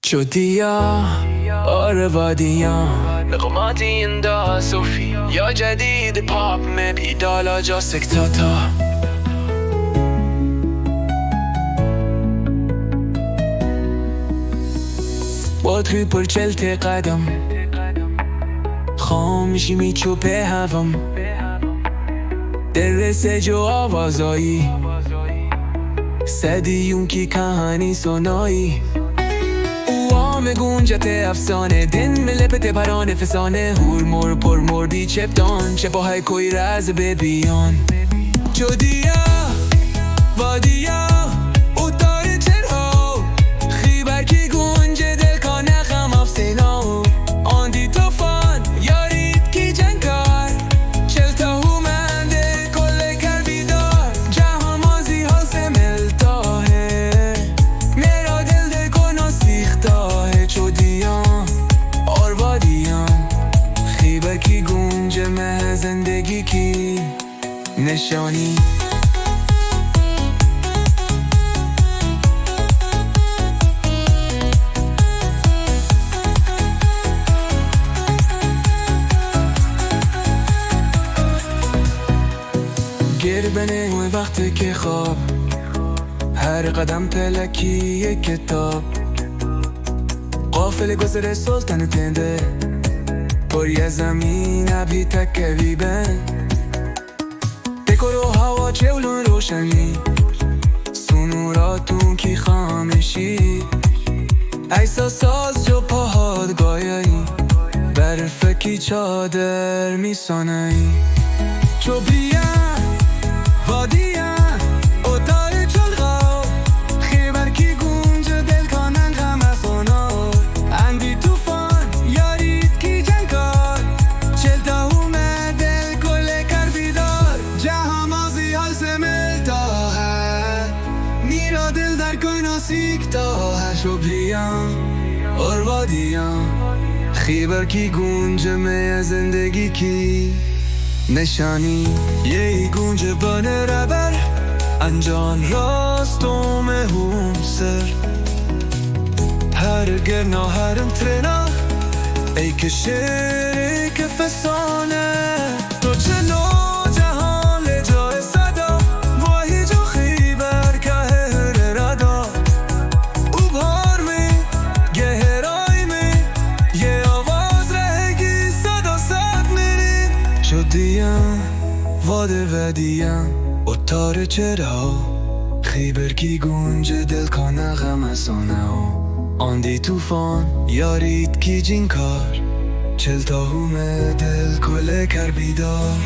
چودیا آره وادیا نقماتی اندا صوفی یا جدید پاپ بیدالا جا سکتاتا با توی پرچلت قدم خام میشی میچوپه هوام درسه جو آوازایی صدیون کی کهانی سونایی اوام گونجت افسانه دن ملپت پران فسانه هور مور پر مردی چپتان چه با های کوی راز ببیان چودیا وادیا اتاره چرها خیبر کی گونجه دل کانه خم افسینا آندی توفان یارید کی جنگار چلتا هومنده کل کر بیدار جهان مازی ها سملتا ہے میرا دل دل کنو سیختا ہے چودیا اور وادیا خیبر کی گونجه مه زندگی کی نشانی گربنه اون وقت که خواب هر قدم پلکی یک کتاب قافل گذر سلطن تنده پری زمین ابی تکوی بن دکور و هوا چولون روشنی سنوراتون کی خامشی احساساز جو پاهاد گایایی برفکی چادر میسانایی چو بیان وادیان اتای چلغا خیبر کی گونجه دل کانن غم افانا اندی توفان یارید کی جنگار چلتا هومه دل کل کر بیدار جهان مازی حال سملتا ہے میرا دل در کوئی ناسیکتا ہے شو بیان اور وادیان خیبر کی گونجه میں زندگی کی نشانی یه گونجه بانه ربر انجان راستوم هم سر هر گرنا هر انترنا ای که شعر ای که فسانه تو چلو جهان لجای صدا واهی جو خیبر که هر ردا او بار می گهرای می یه آواز رهگی صدا صد میری شدیم واده ودیم اتاره چرا خیبر کی گونجه دل کانه غم افسانه آندی توفان یارید کی جینکار چلتا هومه دل کله کر بیدار